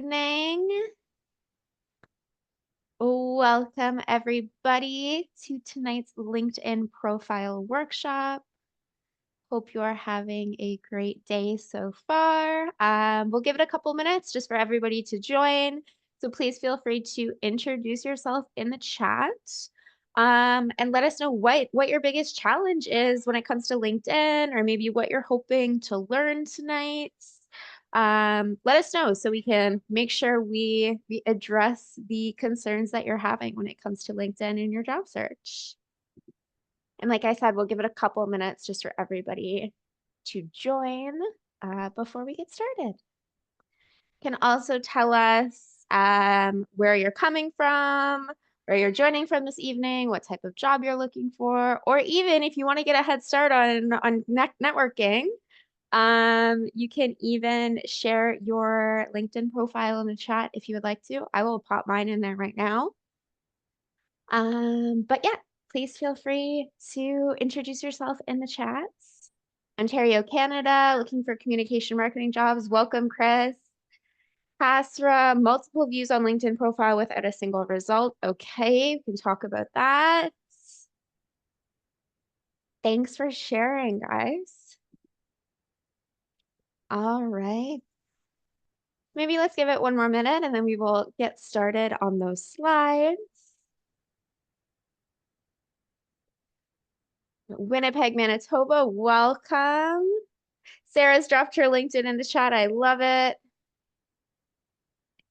evening. Welcome, everybody, to tonight's LinkedIn profile workshop. Hope you are having a great day so far. We'll give it a couple minutes just for everybody to join. So please feel free to introduce yourself in the chat, and let us know what your biggest challenge is when it comes to LinkedIn, or maybe what you're hoping to learn tonight. Let us know so we can make sure we address the concerns that you're having when it comes to LinkedIn in your job search. And like I said, we'll give it a couple minutes just for everybody to join before we get started. You can also tell us where you're coming from, where you're joining from this evening, what type of job you're looking for, or even if you want to get a head start on networking, you can even share your LinkedIn profile in the chat if you would like to. I will pop mine in there right now. But yeah, please feel free to introduce yourself in the chats. Ontario, Canada, looking for communication marketing jobs. Welcome, Chris. Casra, multiple views on LinkedIn profile without a single result. Okay, we can talk about that. Thanks for sharing, guys. All right. Maybe let's give it one more minute and then we will get started on those slides. Winnipeg, Manitoba, welcome. Sarah's dropped her LinkedIn in the chat. I love it.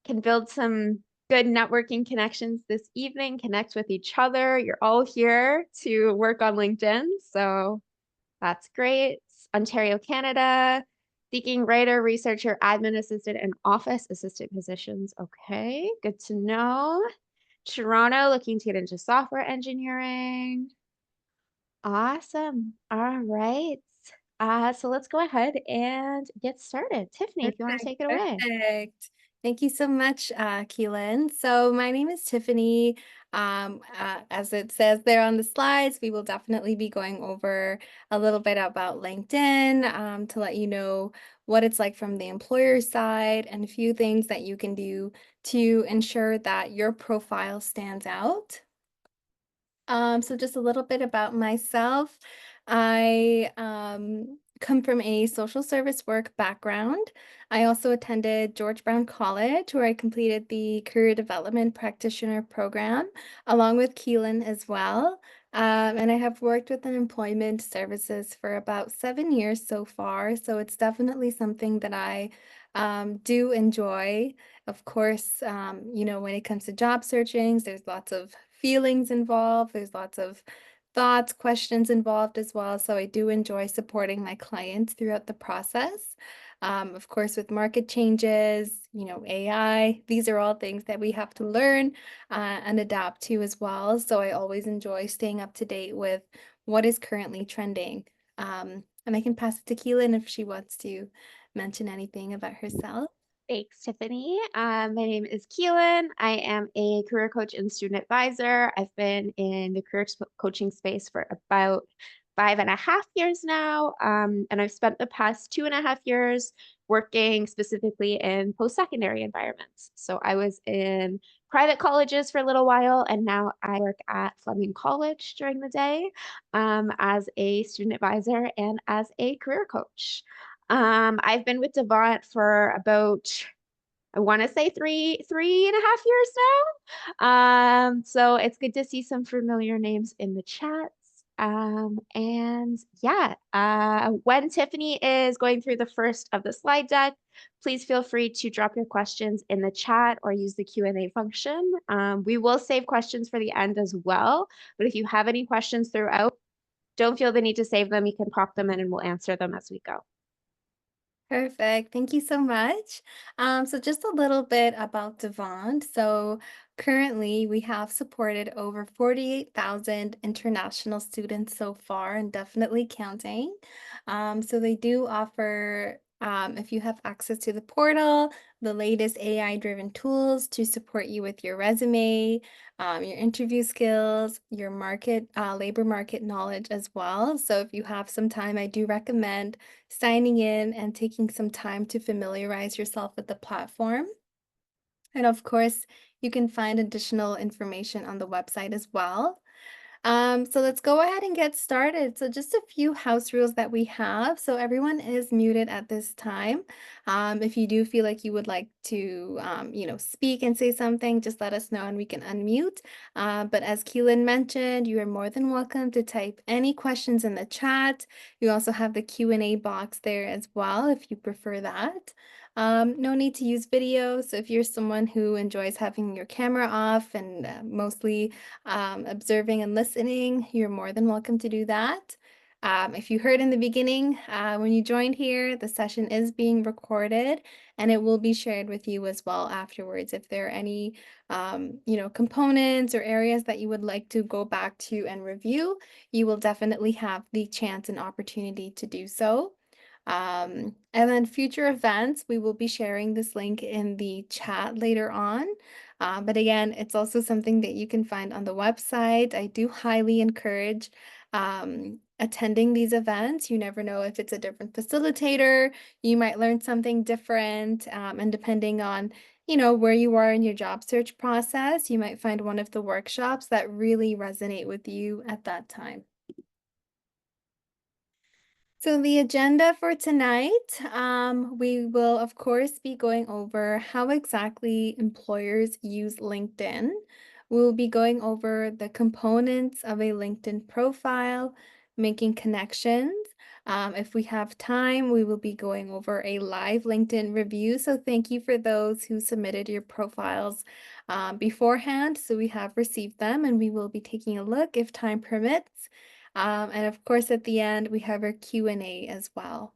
Can build some good networking connections this evening, connect with each other. You're all here to work on LinkedIn, so that's great. Ontario, Canada, seeking writer, researcher, admin assistant, and office assistant positions. Okay, good to know. Toronto, looking to get into software engineering. Awesome. All right. So let's go ahead and get started. Tiffany, if you want to Perfect, take it away. perfect. Thank you so much, Keelan. So my name is Tiffany. As it says there on the slides, we will definitely be going over a little bit about LinkedIn to let you know what it's like from the employer side and a few things that you can do to ensure that your profile stands out. So just a little bit about myself. I come from a social service work background. I also attended George Brown College, where I completed the Career Development Practitioner program, along with Keelan as well. And I have worked with employment services for about 7 years so far. So it's definitely something that I do enjoy. Of course, when it comes to job searching, there's lots of feelings involved, there's lots of thoughts, questions involved as well. So I do enjoy supporting my clients throughout the process. Of course, with market changes, AI, these are all things that we have to learn and adapt to as well. So I always enjoy staying up to date with what is currently trending. And I can pass it to Keelan if she wants to mention anything about herself. Thanks, Tiffany. My name is Keelan. I am a career coach and student advisor. I've been in the coaching space for about 5.5 years now. And I've spent the past 2.5 years working specifically in post-secondary environments. So I was in private colleges for a little while, and now I work at Fleming College during the day as a student advisor and as a career coach. I've been with Devant for about, I want to say three and a half years now. So it's good to see some familiar names in the chats. And yeah, when Tiffany is going through the first of the slide deck, please feel free to drop your questions in the chat or use the Q&A function. We will save questions for the end as well, but if you have any questions throughout, don't feel the need to save them. You can pop them in and we'll answer them as we go. Perfect. Thank you so much. So just a little bit about Devon. So currently we have supported over 48,000 international students so far and definitely counting. So they do offer, if you have access to the portal, the latest AI-driven tools to support you with your resume, your interview skills, your labor market knowledge as well. So if you have some time, I do recommend signing in and taking some time to familiarize yourself with the platform. And of course, you can find additional information on the website as well. So let's go ahead and get started. So just a few house rules that we have. So everyone is muted at this time. If you do feel like you would like to, speak and say something, just let us know and we can unmute. But as Keelan mentioned, you are more than welcome to type any questions in the chat. You also have the Q&A box there as well, if you prefer that. No need to use video. So if you're someone who enjoys having your camera off and mostly observing and listening, you're more than welcome to do that. If you heard in the beginning, when you joined here, the session is being recorded and it will be shared with you as well afterwards. If there are any, components or areas that you would like to go back to and review, you will definitely have the chance and opportunity to do so. And then future events, we will be sharing this link in the chat later on. But again, it's also something that you can find on the website. I do highly encourage attending these events. You never know if it's a different facilitator, you might learn something different. And depending on, where you are in your job search process, you might find one of the workshops that really resonate with you at that time. So the agenda for tonight, we will of course be going over how exactly employers use LinkedIn. We'll be going over the components of a LinkedIn profile, making connections. If we have time, we will be going over a live LinkedIn review. So thank you for those who submitted your profiles beforehand. So we have received them and we will be taking a look if time permits. And of course, at the end, we have our Q&A as well.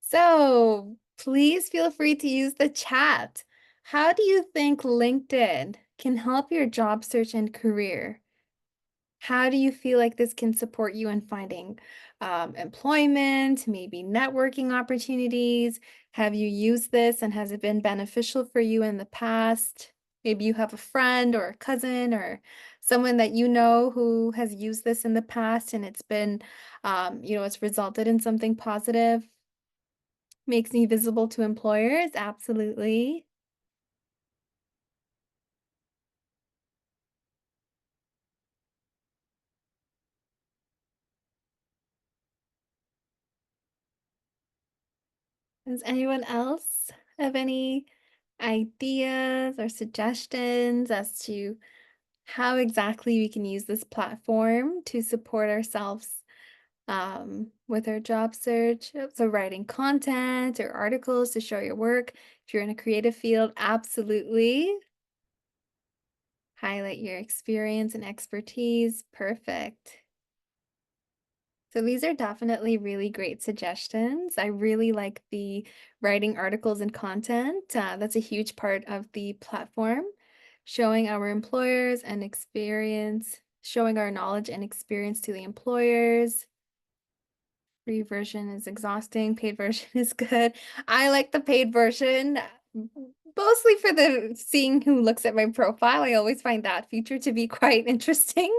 So please feel free to use the chat. How do you think LinkedIn can help your job search and career? How do you feel like this can support you in finding employment, maybe networking opportunities? Have you used this and has it been beneficial for you in the past? Maybe you have a friend or a cousin or someone that you know who has used this in the past and it's been, it's resulted in something positive. Makes me visible to employers. Absolutely. Does anyone else have any ideas or suggestions as to how exactly we can use this platform to support ourselves with our job search? So, writing content or articles to show your work. If you're in a creative field, absolutely. Highlight your experience and expertise. Perfect. So these are definitely really great suggestions. I really like the writing articles and content. That's a huge part of the platform, showing our employers and experience, showing our knowledge and experience to the employers. Free version is exhausting, paid version is good. I like the paid version, mostly for the seeing who looks at my profile. I always find that feature to be quite interesting.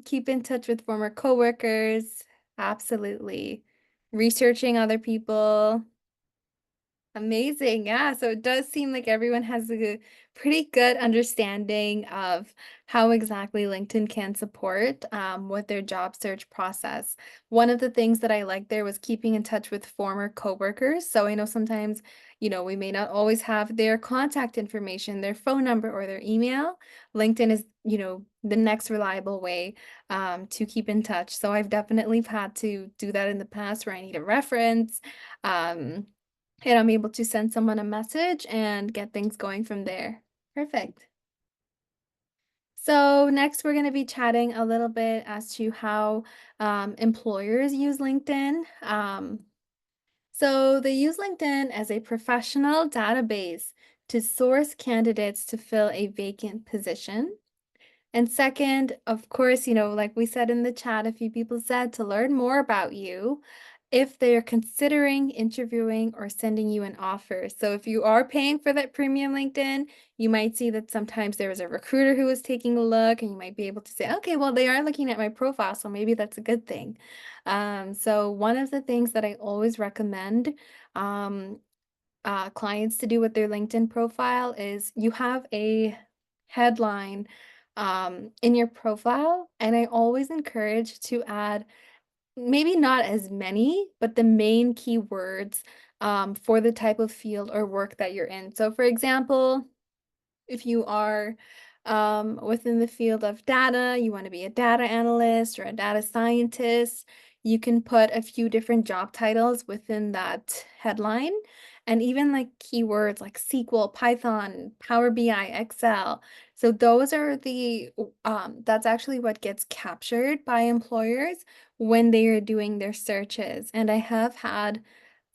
Keep in touch with former coworkers. Absolutely. Researching other people. Amazing. Yeah. So it does seem like everyone has a pretty good understanding of how exactly LinkedIn can support with their job search process. One of the things that I liked there was keeping in touch with former coworkers. So I know sometimes, we may not always have their contact information, their phone number, or their email. LinkedIn is, the next reliable way to keep in touch. So I've definitely had to do that in the past where I need a reference. Um, and I'm able to send someone a message and get things going from there. Perfect. So next, we're going to be chatting a little bit as to how employers use LinkedIn. So they use LinkedIn as a professional database to source candidates to fill a vacant position. And second, of course, like we said in the chat, a few people said to learn more about you if they're considering interviewing or sending you an offer. So if you are paying for that premium LinkedIn, you might see that sometimes there is a recruiter who is taking a look and you might be able to say, okay, well, they are looking at my profile, so maybe that's a good thing. So one of the things that I always recommend, um, clients to do with their LinkedIn profile is you have a headline in your profile, and I always encourage to add maybe not as many, but the main keywords for the type of field or work that you're in. So, for example, if you are within the field of data, you want to be a data analyst or a data scientist, you can put a few different job titles within that headline. And even like keywords like SQL, Python, Power BI, Excel. So those are that's actually what gets captured by employers when they are doing their searches. And I have had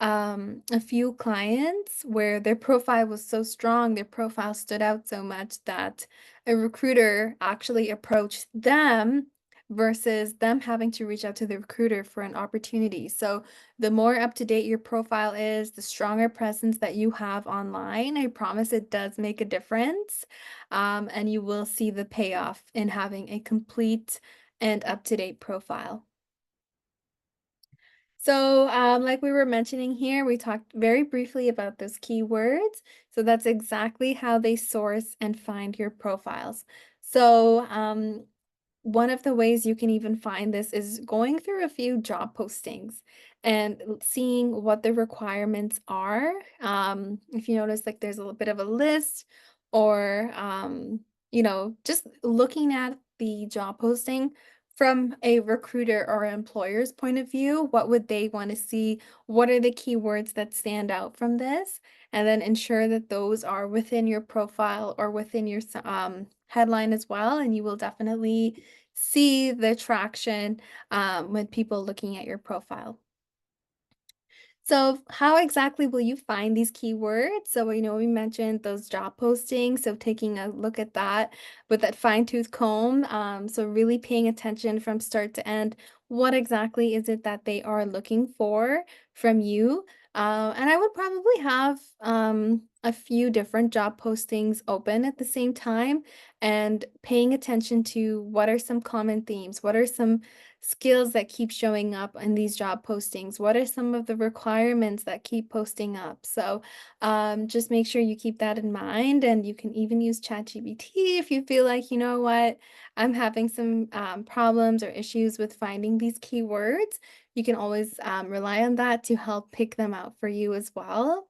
a few clients where their profile was so strong, their profile stood out so much that a recruiter actually approached them versus them having to reach out to the recruiter for an opportunity. So, the more up to date your profile is, the stronger presence that you have online, I promise it does make a difference. And you will see the payoff in having a complete and up to date profile. So, like we were mentioning here, we talked very briefly about those keywords. So that's exactly how they source and find your profiles. So, one of the ways you can even find this is going through a few job postings and seeing what the requirements are. If you notice, like there's a little bit of a list, or just looking at the job posting from a recruiter or employer's point of view, what would they want to see? What are the keywords that stand out from this? And then ensure that those are within your profile or within your headline as well. And you will definitely see the traction with people looking at your profile. So, how exactly will you find these keywords? So, we mentioned those job postings. So, taking a look at that with that fine tooth comb. So, really paying attention from start to end. What exactly is it that they are looking for from you? And I would probably have a few different job postings open at the same time and paying attention to what are some common themes? What are some skills that keep showing up in these job postings? What are some of the requirements that keep posting up? So just make sure you keep that in mind. And you can even use ChatGPT if you feel like, you know what, I'm having some problems or issues with finding these keywords. You can always rely on that to help pick them out for you as well.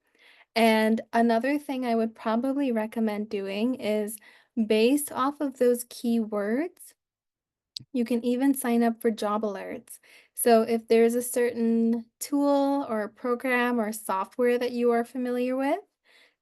And another thing I would probably recommend doing is based off of those keywords, you can even sign up for job alerts. So if there's a certain tool or a program or software that you are familiar with,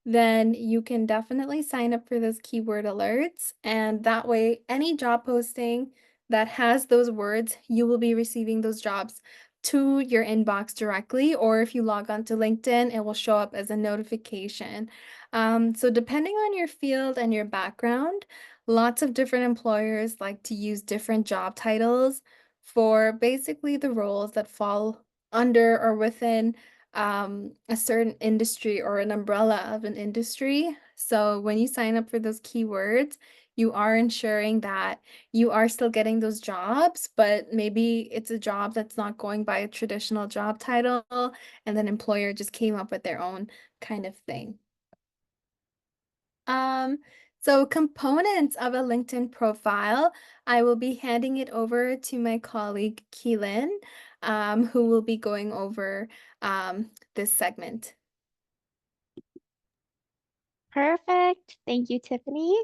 then you can definitely sign up for those keyword alerts. And that way, any job posting that has those words, you will be receiving those jobs to your inbox directly. Or if you log on to LinkedIn, it will show up as a notification. So, depending on your field and your background, lots of different employers like to use different job titles for basically the roles that fall under or within a certain industry or an umbrella of an industry. So when you sign up for those keywords, you are ensuring that you are still getting those jobs, but maybe it's a job that's not going by a traditional job title, and then employer just came up with their own kind of thing. Um, so components of a LinkedIn profile, I will be handing it over to my colleague Keelan, who will be going over this segment. Perfect. Thank you, Tiffany.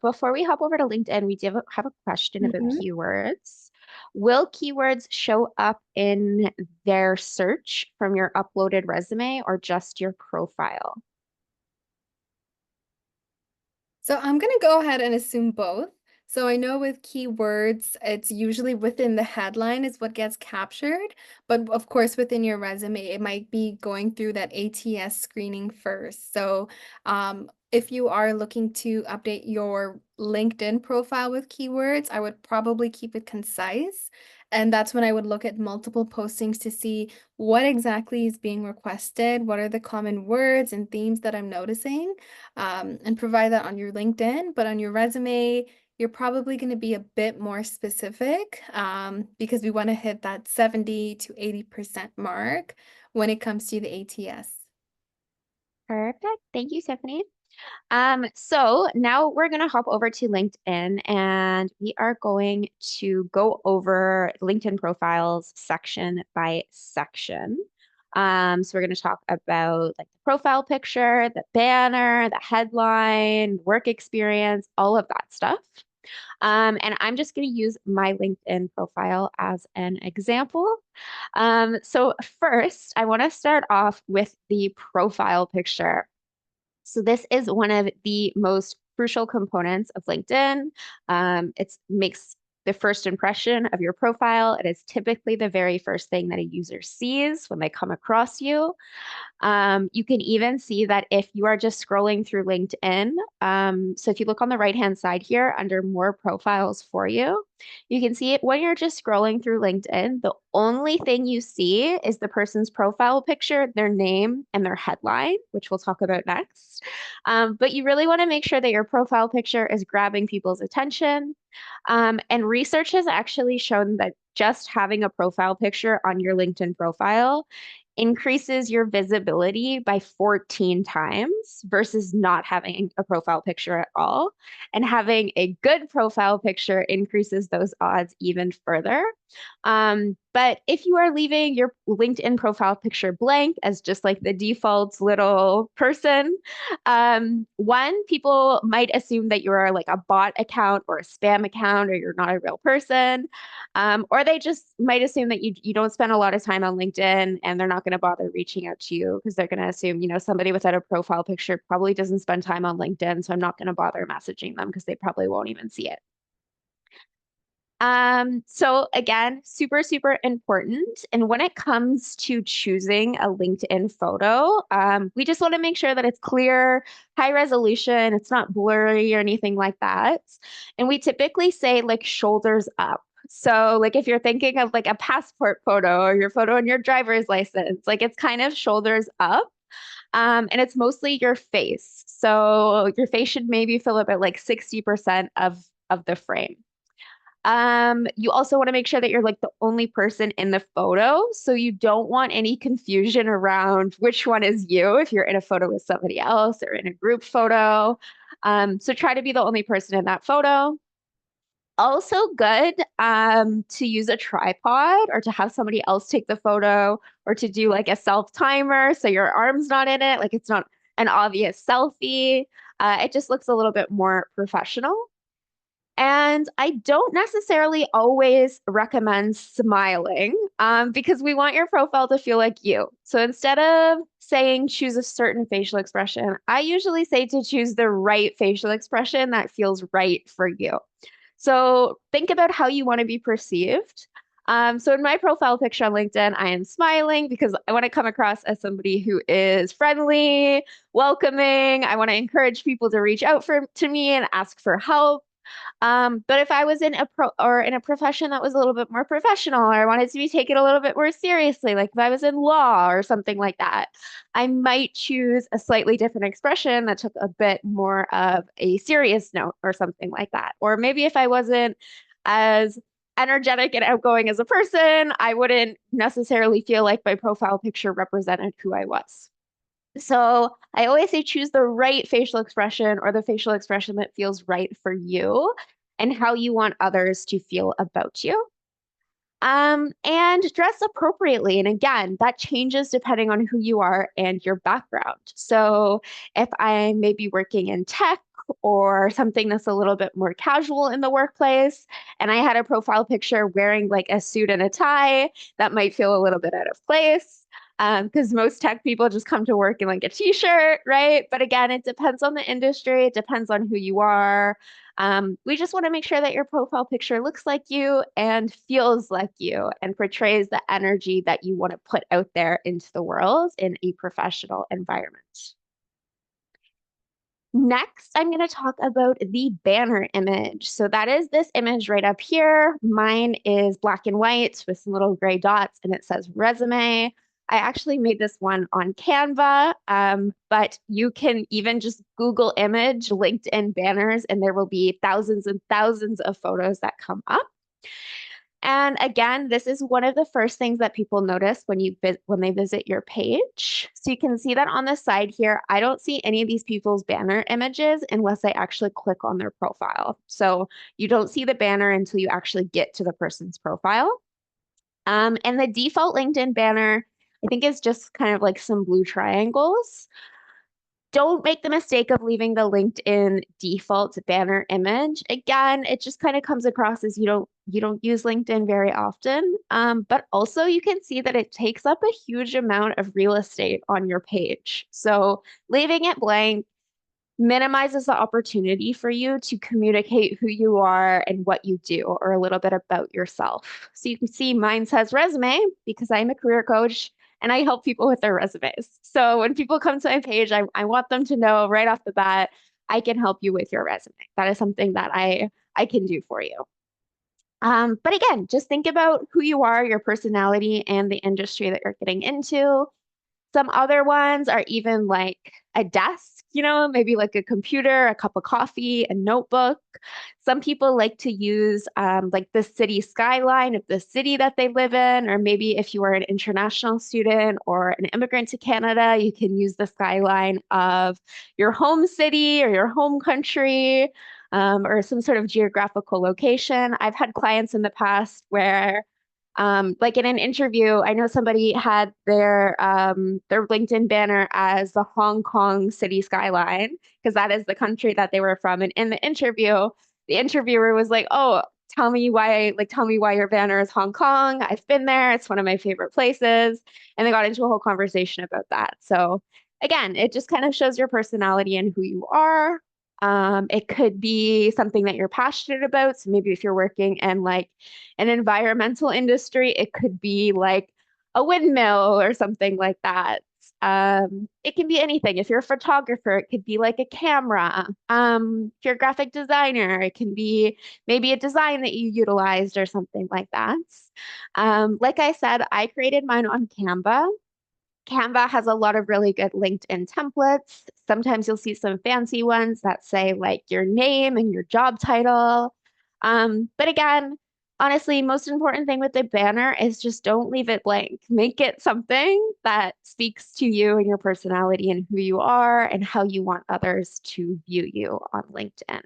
Before we hop over to LinkedIn, we do have a question about Mhm. keywords. Will keywords show up in their search from your uploaded resume or just your profile? So I'm going to go ahead and assume both. So I know with keywords, it's usually within the headline is what gets captured. But of course, within your resume, it might be going through that ATS screening first. So if you are looking to update your LinkedIn profile with keywords, I would probably keep it concise. And that's when I would look at multiple postings to see what exactly is being requested, what are the common words and themes that I'm noticing, and provide that on your LinkedIn. But on your resume, you're probably going to be a bit more specific because we want to hit that 70 to 80% mark when it comes to the ATS. Perfect. Thank you, Tiffany. So now we're going to hop over to LinkedIn and we are going to go over LinkedIn profiles section by section. So we're going to talk about like the profile picture, the banner, the headline, work experience, all of that stuff. And I'm just going to use my LinkedIn profile as an example. So first, I want to start off with the profile picture. So this is one of the most crucial components of LinkedIn. It makes the first impression of your profile. It is typically the very first thing that a user sees when they come across you. You can even see that if you are just scrolling through LinkedIn, so if you look on the right-hand side here under more profiles for you, you can see it when you're just scrolling through LinkedIn, the only thing you see is the person's profile picture, their name, and their headline, which we'll talk about next. But you really want to make sure that your profile picture is grabbing people's attention. And research has actually shown that just having a profile picture on your LinkedIn profile increases your visibility by 14 times versus not having a profile picture at all. And having a good profile picture increases those odds even further. But if you are leaving your LinkedIn profile picture blank as just like the default little person, one, people might assume that you are like a bot account or a spam account or you're not a real person. Or they just might assume that you don't spend a lot of time on LinkedIn and they're not going to bother reaching out to you because they're going to assume, somebody without a profile picture probably doesn't spend time on LinkedIn. So I'm not going to bother messaging them because they probably won't even see it. So again, super, super important. And when it comes to choosing a LinkedIn photo, we just want to make sure that it's clear, high resolution, it's not blurry or anything like that. And we typically say like shoulders up. So like if you're thinking of like a passport photo or your photo on your driver's license, like it's kind of shoulders up. And it's mostly your face. So your face should maybe fill about like 60% of the frame. You also want to make sure that you're like the only person in the photo. So you don't want any confusion around which one is you if you're in a photo with somebody else or in a group photo. So try to be the only person in that photo. Also good to use a tripod or to have somebody else take the photo or to do like a self timer so your arm's not in it, like it's not an obvious selfie. It just looks a little bit more professional. And I don't necessarily always recommend smiling because we want your profile to feel like you. So instead of saying choose a certain facial expression, I usually say to choose the right facial expression that feels right for you. So think about how you want to be perceived. So in my profile picture on LinkedIn, I am smiling because I want to come across as somebody who is friendly, welcoming. I want to encourage people to reach out to me and ask for help. But if I was in a profession that was a little bit more professional, or I wanted to be taken a little bit more seriously, like if I was in law or something like that, I might choose a slightly different expression that took a bit more of a serious note or something like that. Or maybe if I wasn't as energetic and outgoing as a person, I wouldn't necessarily feel like my profile picture represented who I was. So I always say choose the right facial expression or the facial expression that feels right for you and how you want others to feel about you. And dress appropriately. And again, that changes depending on who you are and your background. So if I may be working in tech or something that's a little bit more casual in the workplace, and I had a profile picture wearing like a suit and a tie, that might feel a little bit out of place. Because most tech people just come to work in like a t-shirt, right? But again, it depends on the industry, it depends on who you are. We just want to make sure that your profile picture looks like you and feels like you and portrays the energy that you want to put out there into the world in a professional environment. Next, I'm going to talk about the banner image. So that is this image right up here. Mine is black and white with some little gray dots and it says resume. I actually made this one on Canva, but you can even just Google image LinkedIn banners and there will be thousands and thousands of photos that come up. And again, this is one of the first things that people notice when they visit your page. So you can see that on the side here, I don't see any of these people's banner images unless I actually click on their profile. So you don't see the banner until you actually get to the person's profile. And the default LinkedIn banner, I think, is just kind of like some blue triangles. Don't make the mistake of leaving the LinkedIn default banner image. Again, it just kind of comes across as you don't use LinkedIn very often. But also you can see that it takes up a huge amount of real estate on your page. So leaving it blank minimizes the opportunity for you to communicate who you are and what you do, or a little bit about yourself. So you can see mine says resume because I'm a career coach and I help people with their resumes. So when people come to my page, I want them to know right off the bat, I can help you with your resume. That is something that I can do for you. But again, just think about who you are, your personality, and the industry that you're getting into. Some other ones are even like a desk, maybe like a computer, a cup of coffee, a notebook. Some people like to use like the city skyline of the city that they live in, or maybe if you are an international student or an immigrant to Canada, you can use the skyline of your home city or your home country, or some sort of geographical location. I've had clients in the past where like in an interview, I know somebody had their LinkedIn banner as the Hong Kong city skyline because that is the country that they were from. And in the interview, the interviewer was like, "Oh, tell me why your banner is Hong Kong. I've been there. It's one of my favorite places." And they got into a whole conversation about that. So again, it just kind of shows your personality and who you are. It could be something that you're passionate about. So maybe if you're working in like an environmental industry, it could be like a windmill or something like that. It can be anything. If you're a photographer, it could be like a camera. If you're a graphic designer, it can be maybe a design that you utilized or something like that. Like I said, I created mine on Canva. Canva has a lot of really good LinkedIn templates. Sometimes you'll see some fancy ones that say like your name and your job title. But again, honestly, most important thing with the banner is just don't leave it blank. Make it something that speaks to you and your personality and who you are and how you want others to view you on LinkedIn.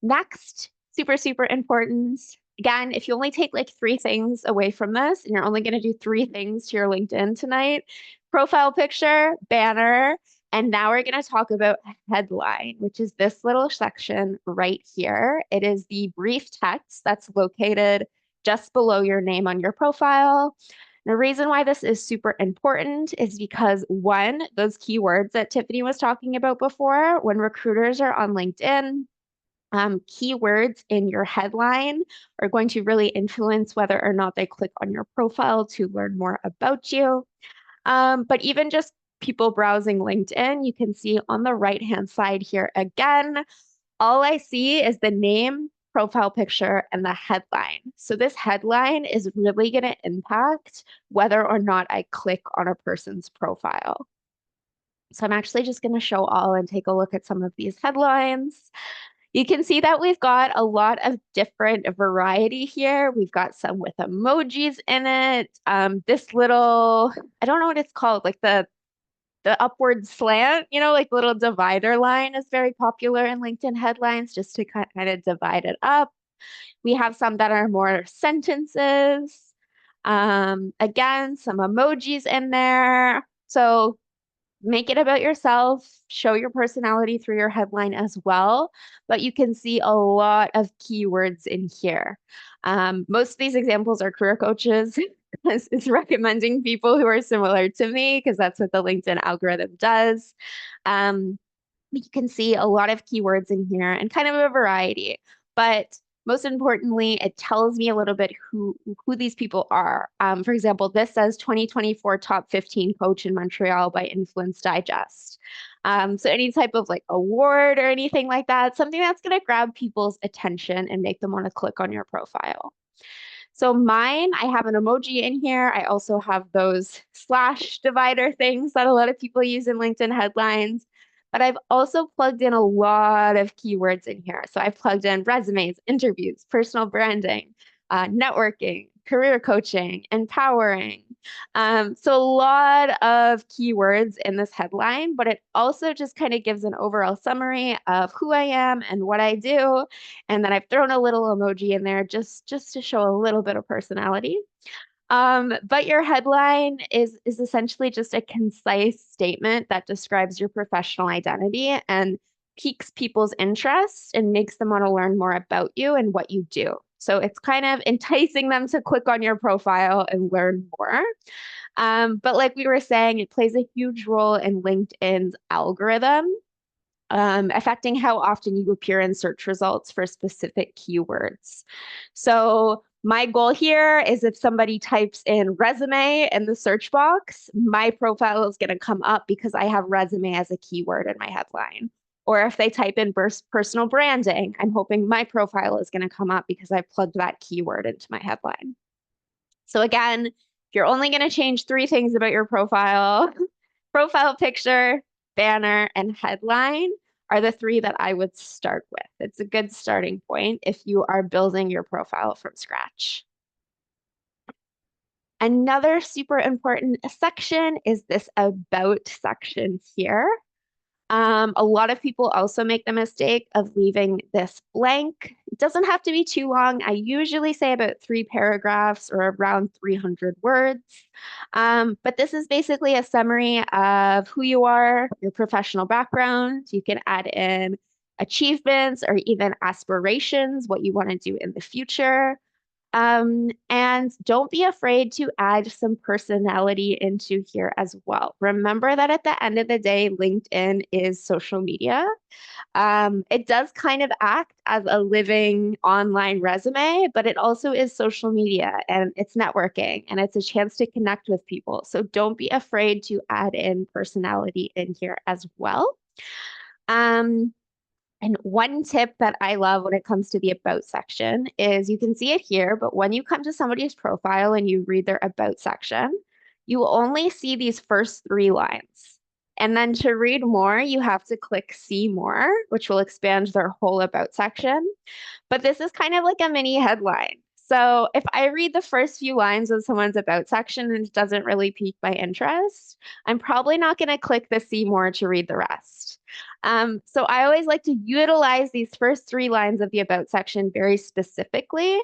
Next, super, super important. Again, if you only take like three things away from this and you're only going to do three things to your LinkedIn tonight, profile picture, banner, and now we're going to talk about headline, which is this little section right here. It is the brief text that's located just below your name on your profile. The reason why this is super important is because one, those keywords that Tiffany was talking about before, when recruiters are on LinkedIn, keywords in your headline are going to really influence whether or not they click on your profile to learn more about you. But even just people browsing LinkedIn, you can see on the right-hand side here again, all I see is the name, profile picture, and the headline. So this headline is really going to impact whether or not I click on a person's profile. So I'm actually just going to show all and take a look at some of these headlines. You can see that we've got a lot of different variety here. We've got some with emojis in it. This little, I don't know what it's called, like the upward slant, like little divider line is very popular in LinkedIn headlines just to kind of divide it up. We have some that are more sentences. Again, some emojis in there. So make it about yourself, show your personality through your headline as well, but you can see a lot of keywords in here. Most of these examples are career coaches. It's recommending people who are similar to me because that's what the LinkedIn algorithm does. Um, you can see a lot of keywords in here and kind of a variety, but most importantly, it tells me a little bit who these people are. For example, this says 2024 top 15 coach in Montreal by Influence Digest. So any type of like award or anything like that, something that's going to grab people's attention and make them want to click on your profile. So mine, I have an emoji in here. I also have those slash divider things that a lot of people use in LinkedIn headlines. but I've also plugged in a lot of keywords in here. So I've plugged in resumes, interviews, personal branding, networking, career coaching, empowering. So a lot of keywords in this headline, but it also just kind of gives an overall summary of who I am and what I do. And then I've thrown a little emoji in there just to show a little bit of personality. But your headline is essentially just a concise statement that describes your professional identity and piques people's interest and makes them want to learn more about you and what you do. So it's kind of enticing them to click on your profile and learn more. But like we were saying, it plays a huge role in LinkedIn's algorithm, affecting how often you appear in search results for specific keywords. So my goal here is if somebody types in resume in the search box, my profile is going to come up because I have resume as a keyword in my headline. Or if they type in personal branding, I'm hoping my profile is going to come up because I plugged that keyword into my headline. So again, if you're only going to change three things about your profile, profile picture, banner, and headline are the three that I would start with. It's a good starting point if you are building your profile from scratch. Another super important section is this about section here. A lot of people also make the mistake of leaving this blank. It doesn't have to be too long. I usually say about 3 paragraphs or around 300 words. But this is basically a summary of who you are, your professional background. You can add in achievements or even aspirations, what you want to do in the future. And don't be afraid to add some personality into here as well. Remember that at the end of the day, LinkedIn is social media. It does kind of act as a living online resume, but it also is social media and it's networking and it's a chance to connect with people. So don't be afraid to add in personality in here as well. Um, and one tip that I love when it comes to the about section is you can see it here, but when you come to somebody's profile and you read their about section, you will only see these first 3 lines. And then to read more, you have to click see more, which will expand their whole about section. But this is kind of like a mini headline. So if I read the first few lines of someone's about section and it doesn't really pique my interest, I'm probably not going to click the see more to read the rest. So I always like to utilize these first 3 lines of the about section very specifically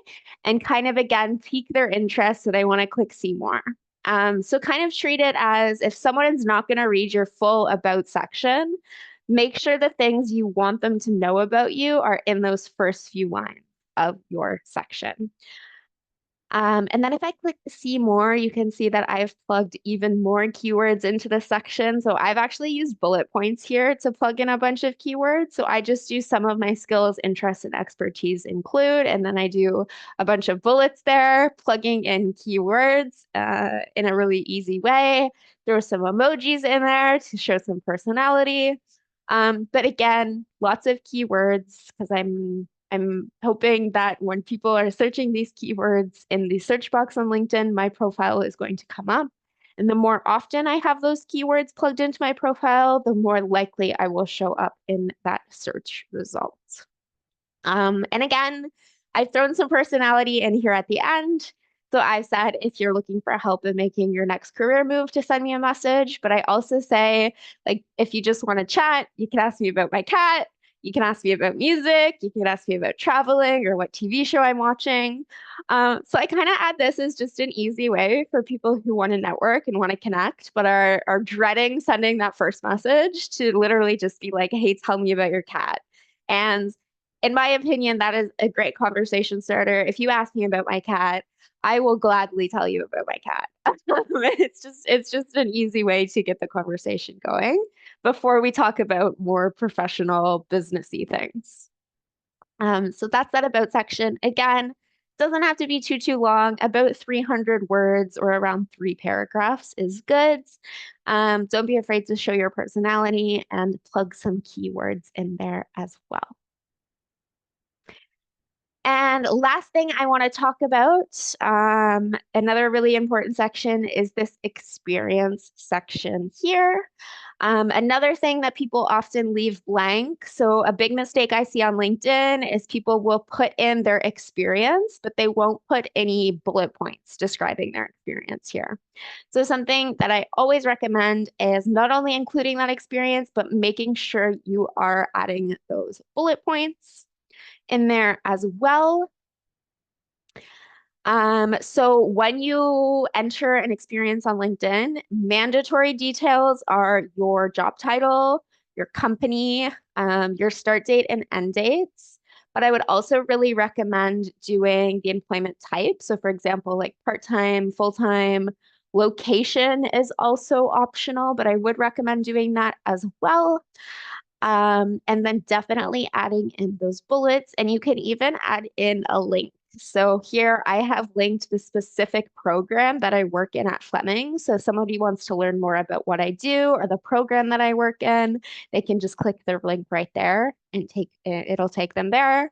and kind of again pique their interest so they want to click see more. So kind of treat it as if someone is not going to read your full about section, make sure the things you want them to know about you are in those first few lines of your section. And then if I click see more, you can see that I've plugged even more keywords into the section. So I've actually used bullet points here to plug in a bunch of keywords. So I just do some of my skills, interests, and expertise include, and then I do a bunch of bullets there, plugging in keywords in a really easy way. There are some emojis in there to show some personality. But again, lots of keywords because I'm hoping that when people are searching these keywords in the search box on LinkedIn, my profile is going to come up. And the more often I have those keywords plugged into my profile, the more likely I will show up in that search results. And again, I've thrown some personality in here at the end. So I said, if you're looking for help in making your next career move, to send me a message. But I also say, like, if you just want to chat, you can ask me about my cat. You can ask me about music. You can ask me about traveling or what TV show I'm watching. So I kind of add this as just an easy way for people who want to network and want to connect, but are dreading sending that first message to literally just be like, hey, tell me about your cat. And in my opinion, that is a great conversation starter. If you ask me about my cat, I will gladly tell you about my cat. It's just an easy way to get the conversation going before we talk about more professional businessy things. So that's that about section. Again, doesn't have to be too long. About 300 words or around 3 paragraphs is good. Don't be afraid to show your personality and plug some keywords in there as well. And last thing I want to talk about, another really important section is this experience section here. Another thing that people often leave blank. So, a big mistake I see on LinkedIn is people will put in their experience, but they won't put any bullet points describing their experience here. So, something that I always recommend is not only including that experience, but making sure you are adding those bullet points in there as well. So when you enter an experience on LinkedIn, mandatory details are your job title, your company, your start date and end dates. But I would also really recommend doing the employment type. So for example, like part-time, full-time, location is also optional, but I would recommend doing that as well. And then definitely adding in those bullets, and you can even add in a link. So here I have linked the specific program that I work in at Fleming. So if somebody wants to learn more about what I do or the program that I work in, they can just click the link right there and it'll take them there.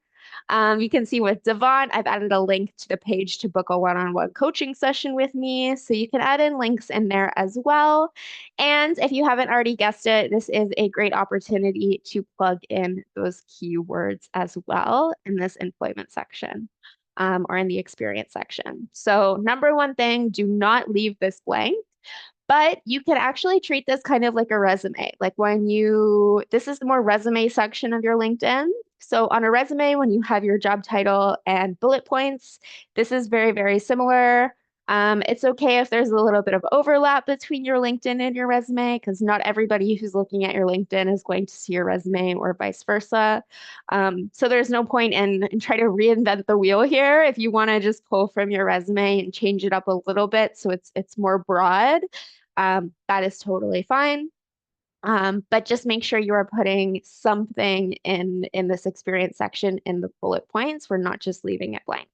You can see with Devon, I've added a link to the page to book a one-on-one coaching session with me. So you can add in links in there as well. And if you haven't already guessed it, this is a great opportunity to plug in those keywords as well in this employment section, or in the experience section. So number one thing, do not leave this blank. But you can actually treat this kind of like a resume. Like this is the more resume section of your LinkedIn. So on a resume, when you have your job title and bullet points, this is very, very similar. It's okay if there's a little bit of overlap between your LinkedIn and your resume, because not everybody who's looking at your LinkedIn is going to see your resume or vice versa. So there's no point in trying to reinvent the wheel here. If you want to just pull from your resume and change it up a little bit so it's more broad, that is totally fine. But just make sure you are putting something in this experience section in the bullet points. We're not just leaving it blank.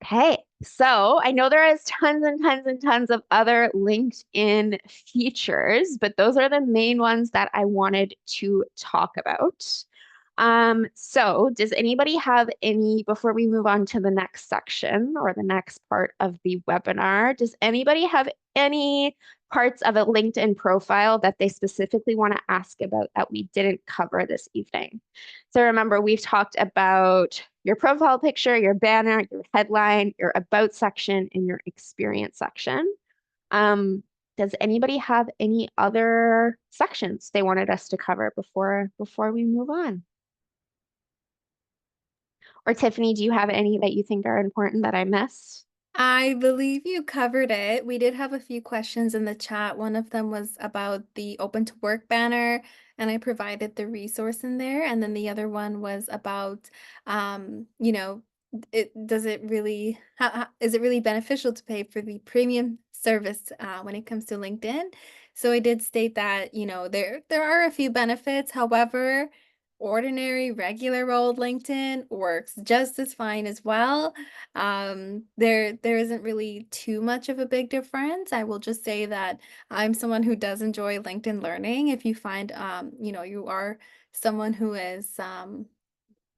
Okay, so I know there is tons and tons and tons of other LinkedIn features, but those are the main ones that I wanted to talk about. So does anybody have any, before we move on to the next section or the next part of the webinar, does anybody have any parts of a LinkedIn profile that they specifically want to ask about that we didn't cover this evening? So remember, we've talked about your profile picture, your banner, your headline, your about section, and your experience section. Does anybody have any other sections they wanted us to cover before we move on? Or Tiffany, do you have any that you think are important that I missed? I believe you covered it. We did have a few questions in the chat. One of them was about the open to work banner, and I provided the resource in there. And then the other one was about, you know, does it really, is it really beneficial to pay for the premium service when it comes to LinkedIn? So I did state that, there are a few benefits. However, ordinary, regular old LinkedIn works just as fine as well. There isn't really too much of a big difference. I will just say that I'm someone who does enjoy LinkedIn Learning. If you find, you are someone who is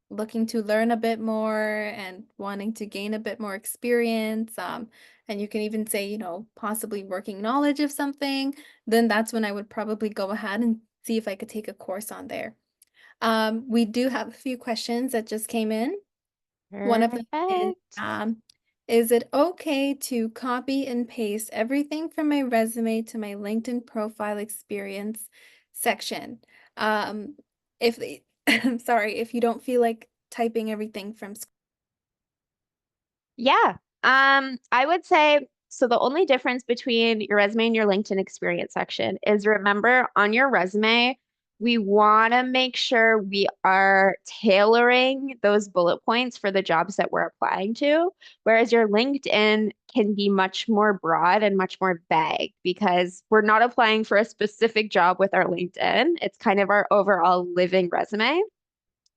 looking to learn a bit more and wanting to gain a bit more experience, and you can even say, possibly working knowledge of something, then that's when I would probably go ahead and see if I could take a course on there. We do have a few questions that just came in. One of them Perfect. is it okay to copy and paste everything from my resume to my LinkedIn profile experience section? If the, I'm sorry, if you don't feel like typing everything from scratch. Yeah. I would say so the only difference between your resume and your LinkedIn experience section is, remember, on your resume, we want to make sure we are tailoring those bullet points for the jobs that we're applying to, whereas your LinkedIn can be much more broad and much more vague because we're not applying for a specific job with our LinkedIn. It's kind of our overall living resume.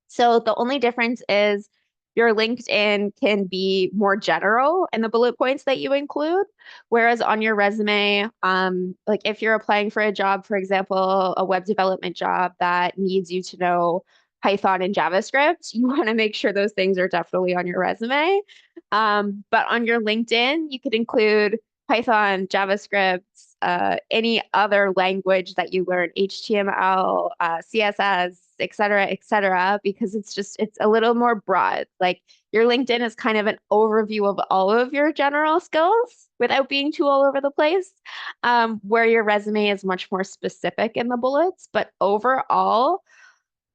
So the only difference is your LinkedIn can be more general in the bullet points that you include, whereas on your resume, like if you're applying for a job, for example, a web development job that needs you to know Python and JavaScript, you want to make sure those things are definitely on your resume. But on your LinkedIn, you could include Python, JavaScript, any other language that you learn, HTML, CSS, et cetera, because it's a little more broad. Like your LinkedIn is kind of an overview of all of your general skills without being too all over the place, where your resume is much more specific in the bullets. But overall,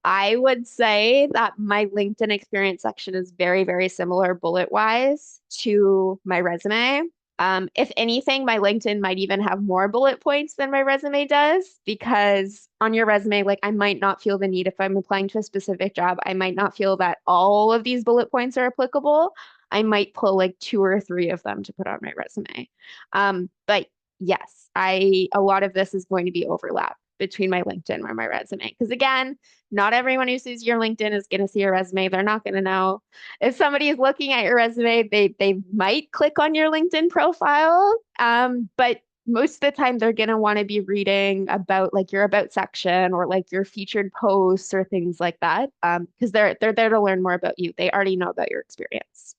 I would say that my LinkedIn experience section is very, very similar bullet wise to my resume. If anything, my LinkedIn might even have more bullet points than my resume does because on your resume, like I might not feel the need if I'm applying to a specific job, I might not feel that all of these bullet points are applicable. I might pull like two or three of them to put on my resume. But yes, a lot of this is going to be overlap between my LinkedIn and my resume. Because again, not everyone who sees your LinkedIn is going to see your resume. They're not going to know. If somebody is looking at your resume, they might click on your LinkedIn profile. But most of the time they're going to want to be reading about like your about section or like your featured posts or things like that. Because they're there to learn more about you. They already know about your experience.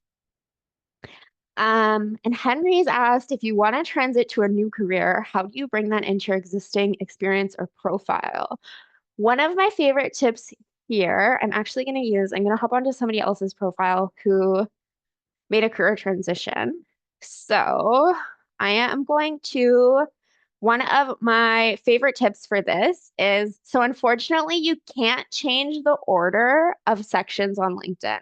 And Henry's asked if you want to transit to a new career, how do you bring that into your existing experience or profile? One of my favorite tips here, I'm going to hop onto somebody else's profile who made a career transition. So I am going to, one of my favorite tips for this is, so unfortunately, you can't change the order of sections on LinkedIn.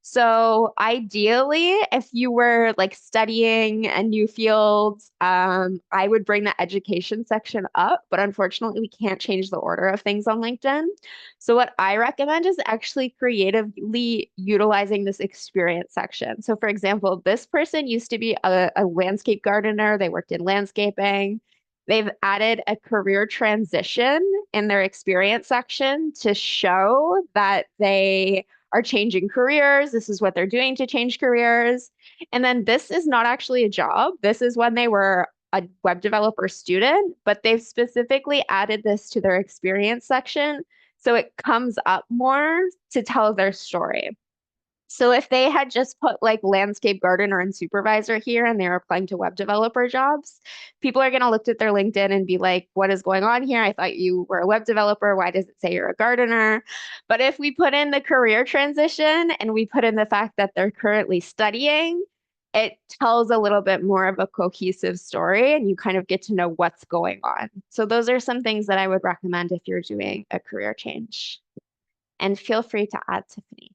So ideally, if you were like studying a new field, I would bring the education section up, but unfortunately, we can't change the order of things on LinkedIn. So what I recommend is actually creatively utilizing this experience section. So for example, this person used to be a landscape gardener. They worked in landscaping. They've added a career transition in their experience section to show that they are changing careers. This is what they're doing to change careers. And then this is not actually a job. This is when they were a web developer student, but they've specifically added this to their experience section. So it comes up more to tell their story. So if they had just put like landscape gardener and supervisor here and they're applying to web developer jobs, people are going to look at their LinkedIn and be like, what is going on here? I thought you were a web developer. Why does it say you're a gardener? But if we put in the career transition and we put in the fact that they're currently studying, it tells a little bit more of a cohesive story and you kind of get to know what's going on. So those are some things that I would recommend if you're doing a career change. And feel free to add, Tiffany.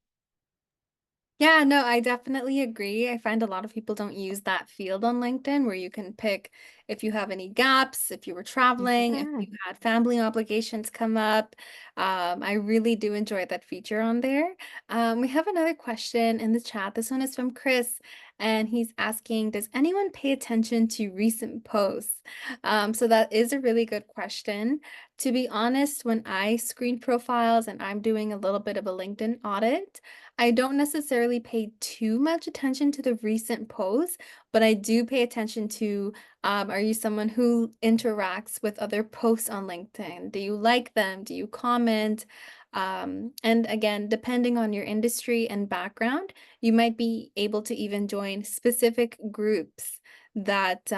Yeah, no, I definitely agree. I find a lot of people don't use that field on LinkedIn where you can pick if you have any gaps, if you were traveling, if Yeah. you had family obligations come up. I really do enjoy that feature on there. We have another question in the chat. This one is from Chris, and he's asking, does anyone pay attention to recent posts? So that is a really good question. To be honest, when I screen profiles and I'm doing a little bit of a LinkedIn audit, I don't necessarily pay too much attention to the recent posts, but I do pay attention to, are you someone who interacts with other posts on LinkedIn? Do you like them? Do you comment? And again, depending on your industry and background, you might be able to even join specific groups that,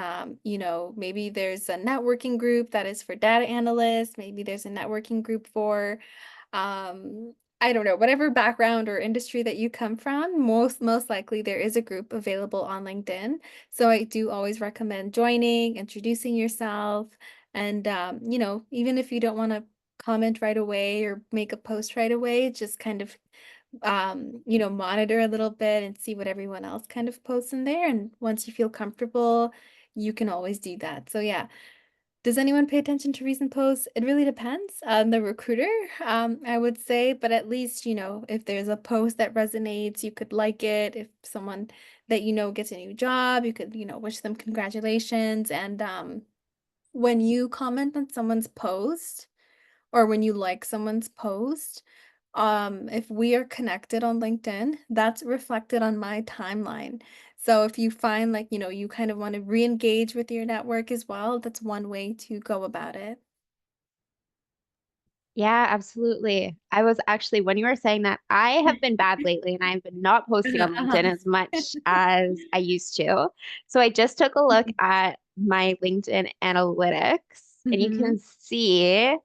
maybe there's a networking group that is for data analysts, maybe there's a networking group for um, I don't know, whatever background or industry that you come from, most likely there is a group available on LinkedIn. So I do always recommend joining, introducing yourself, and even if you don't want to comment right away or make a post right away, just kind of monitor a little bit and see what everyone else kind of posts in there. And once you feel comfortable, you can always do that. So yeah, does anyone pay attention to recent posts? It really depends on the recruiter, I would say, but at least, if there's a post that resonates, you could like it. If someone that gets a new job, you could, wish them congratulations. And when you comment on someone's post, or when you like someone's post, if we are connected on LinkedIn, that's reflected on my timeline. So if you find like, you kind of want to re-engage with your network as well, that's one way to go about it. Yeah, absolutely. I was actually when you were saying that, I have been bad lately and I've been not posting on LinkedIn Uh-huh. as much as I used to. So I just took a look at my LinkedIn analytics and you Mhm. can see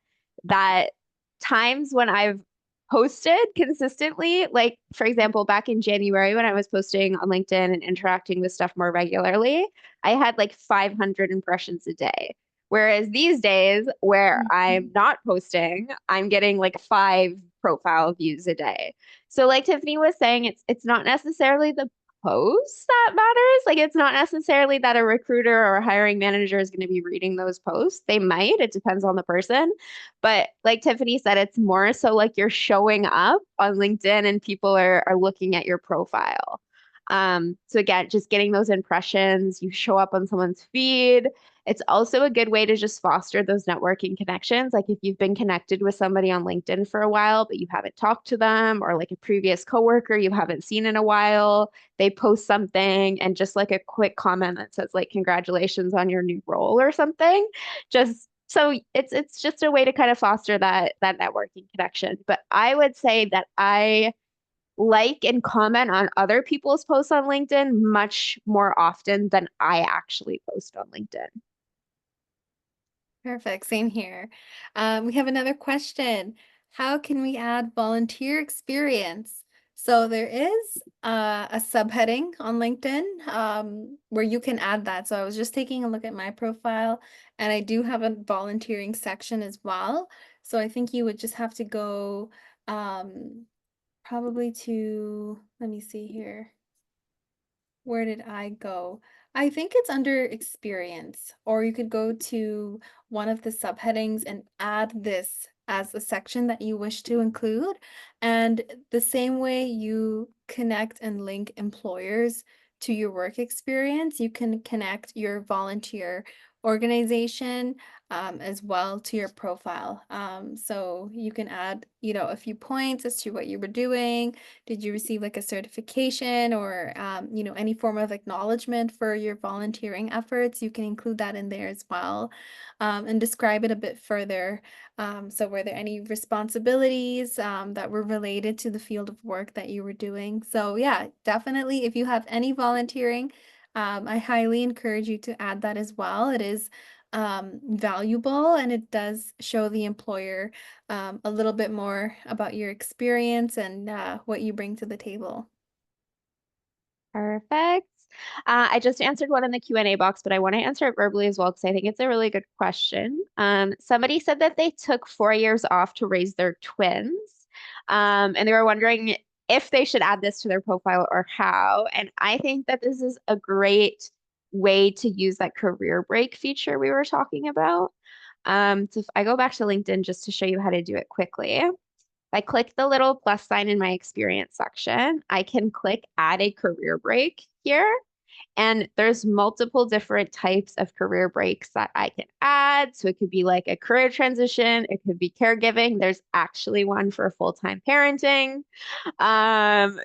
that times when I've posted consistently, like for example, back in January when I was posting on LinkedIn and interacting with stuff more regularly, I had like 500 impressions a day. Whereas these days, where I'm Mhm. not posting, I'm getting like 5 profile views a day. So, like Tiffany was saying, it's not necessarily the posts that matters. Like, it's not necessarily that a recruiter or a hiring manager is going to be reading those posts. They might. It depends on the person. But like Tiffany said, it's more so like you're showing up on LinkedIn and people are looking at your profile. So again, just getting those impressions, you show up on someone's feed. It's also a good way to just foster those networking connections. Like if you've been connected with somebody on LinkedIn for a while, but you haven't talked to them, or like a previous coworker you haven't seen in a while, they post something and just like a quick comment that says like congratulations on your new role or something. Just so it's just a way to kind of foster that networking connection. But I would say that I like and comment on other people's posts on LinkedIn much more often than I actually post on LinkedIn. Perfect, same here. We have another question. How can we add volunteer experience? So there is a subheading on LinkedIn where you can add that. So I was just taking a look at my profile and I do have a volunteering section as well. So I think you would just have to go probably to, let me see here. Where did I go? I think it's under experience, or you could go to one of the subheadings and add this as a section that you wish to include. And the same way you connect and link employers to your work experience, you can connect your volunteer organization as well to your profile. So you can add, a few points as to what you were doing. Did you receive like a certification or, any form of acknowledgement for your volunteering efforts? You can include that in there as well, and describe it a bit further. So, were there any responsibilities that were related to the field of work that you were doing? So, yeah, definitely, if you have any volunteering, I highly encourage you to add that as well. It is valuable and it does show the employer a little bit more about your experience and what you bring to the table. Perfect. I just answered one in the Q&A box, but I want to answer it verbally as well because I think it's a really good question. Somebody said that they took 4 years off to raise their twins, and they were wondering if they should add this to their profile or how. And I think that this is a great way to use that career break feature we were talking about. So if I go back to LinkedIn just to show you how to do it quickly. I click the little plus sign in my experience section, I can click add a career break here. And there's multiple different types of career breaks that I can add. So it could be like a career transition, it could be caregiving. There's actually one for full-time parenting.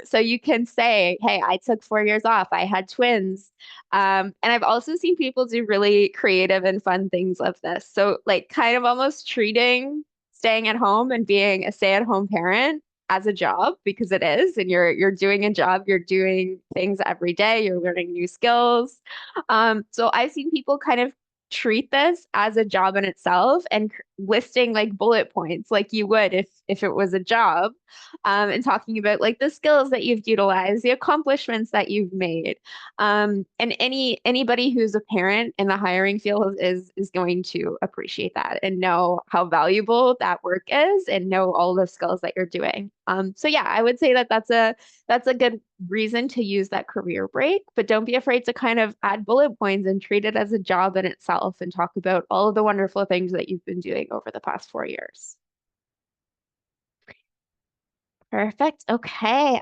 So you can say, hey, I took 4 years off. I had twins. And I've also seen people do really creative and fun things of this. So like kind of almost treating staying at home and being a stay-at-home parent as a job because it is, and you're doing a job, you're doing things every day, you're learning new skills. So I've seen people kind of treat this as a job in itself and listing like bullet points like you would if it was a job, and talking about like the skills that you've utilized, the accomplishments that you've made. And anybody who's a parent in the hiring field is going to appreciate that and know how valuable that work is and know all the skills that you're doing. So yeah, I would say that that's a good reason to use that career break, but don't be afraid to kind of add bullet points and treat it as a job in itself and talk about all of the wonderful things that you've been doing over the past 4 years. Perfect. Okay.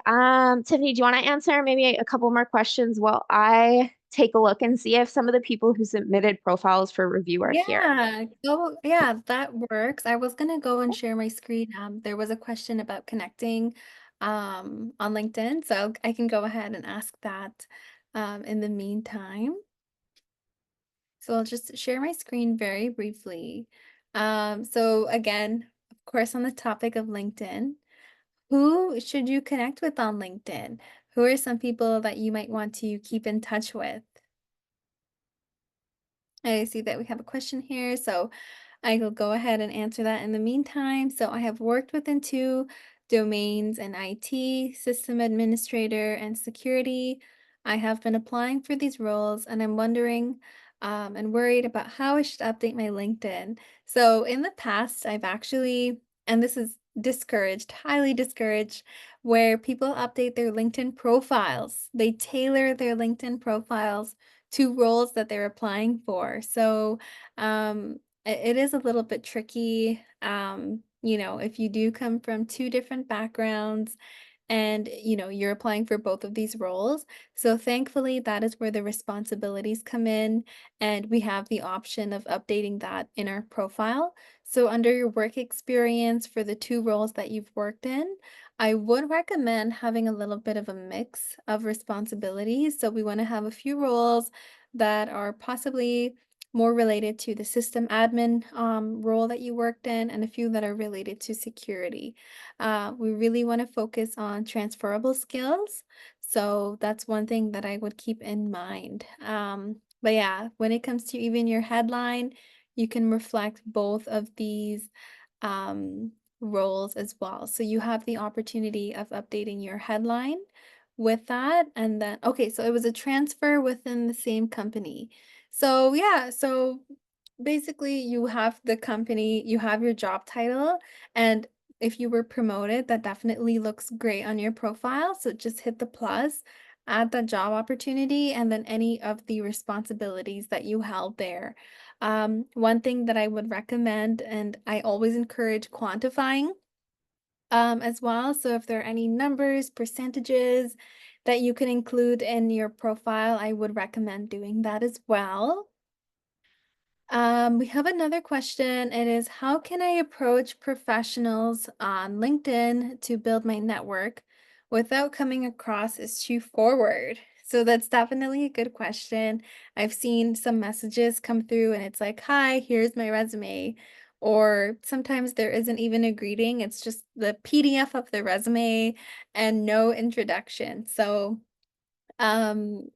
Tiffany, do you want to answer maybe a couple more questions while I take a look and see if some of the people who submitted profiles for review are here? Yeah, that works. I was gonna go and share my screen. There was a question about connecting on LinkedIn, so I can go ahead and ask that in the meantime. So I'll just share my screen very briefly. So again, of course, on the topic of LinkedIn, who should you connect with on LinkedIn? Who are some people that you might want to keep in touch with? I see that we have a question here, so I will go ahead and answer that in the meantime. So I have worked within two domains in IT, system administrator, and security. I have been applying for these roles, and I'm wondering and worried about how I should update my LinkedIn. So in the past, I've actually, and this is discouraged, highly discouraged, where people update their LinkedIn profiles. They tailor their LinkedIn profiles to roles that they're applying for. So, it is a little bit tricky, if you do come from 2 different backgrounds and, you're applying for both of these roles. So thankfully, that is where the responsibilities come in, and we have the option of updating that in our profile. So under your work experience for the 2 roles that you've worked in, I would recommend having a little bit of a mix of responsibilities. So we want to have a few roles that are possibly more related to the system admin role that you worked in, and a few that are related to security. We really want to focus on transferable skills. So that's one thing that I would keep in mind. But yeah, when it comes to even your headline, you can reflect both of these um, roles as well. So you have the opportunity of updating your headline with that. And then, okay, so it was a transfer within the same company. So yeah, so basically you have the company, you have your job title, and if you were promoted, that definitely looks great on your profile. So just hit the plus, add that job opportunity, and then any of the responsibilities that you held there. One thing that I would recommend, and I always encourage quantifying as well. So if there are any numbers, percentages that you can include in your profile, I would recommend doing that as well. We have another question. It is, how can I approach professionals on LinkedIn to build my network without coming across as too forward? So that's definitely a good question. I've seen some messages come through and it's like, hi, here's my resume. Or sometimes there isn't even a greeting, it's just the PDF of the resume and no introduction. Um,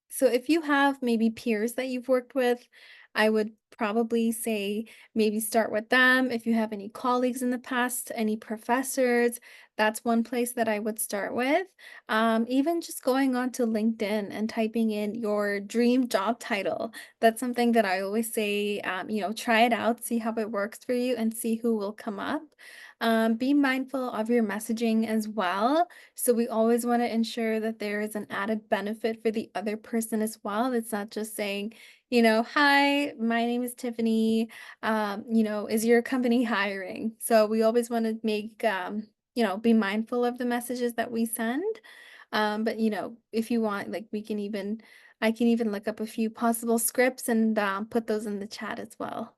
so if you have maybe peers that you've worked with, I would probably say maybe start with them. If you have any colleagues in the past, any professors, that's one place that I would start with. Even just going on to LinkedIn and typing in your dream job title. That's something that I always say, try it out, see how it works for you, and see who will come up. Be mindful of your messaging as well. So we always want to ensure that there is an added benefit for the other person as well. It's not just saying, hi, my name is Tiffany. Is your company hiring? So we always want to make, be mindful of the messages that we send. But if you want, like I can even look up a few possible scripts and put those in the chat as well.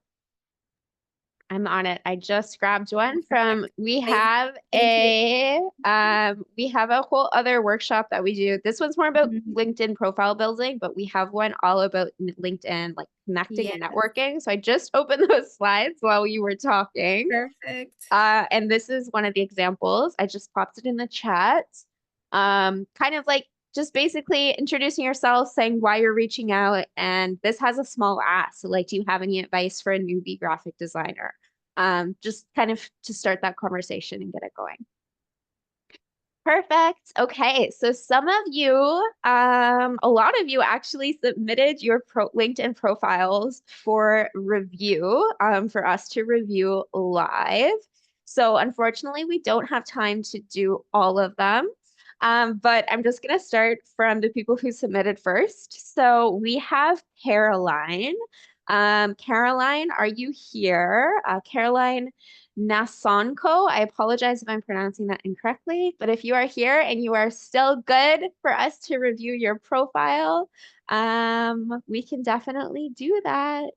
I'm on it. I just grabbed one from Perfect. Amazing. Thank you. we have a whole other workshop that we do. This one's more about Mhm. LinkedIn profile building, but we have one all about LinkedIn, like connecting Yeah, and networking. So I just opened those slides while you were talking. perfect. And this is one of the examples. I just popped it in the chat. Kind of like just basically introducing yourself, saying why you're reaching out. And this has a small ask. So like, do you have any advice for a newbie graphic designer? Just kind of to start that conversation and get it going. Perfect. Okay. So some of you, a lot of you actually submitted your LinkedIn profiles for review, for us to review live. So unfortunately, we don't have time to do all of them. But I'm just going to start from the people who submitted first. So we have Caroline. Caroline, are you here? Caroline Nasonko. I apologize if I'm pronouncing that incorrectly, but if you are here and you are still good for us to review your profile, we can definitely do that.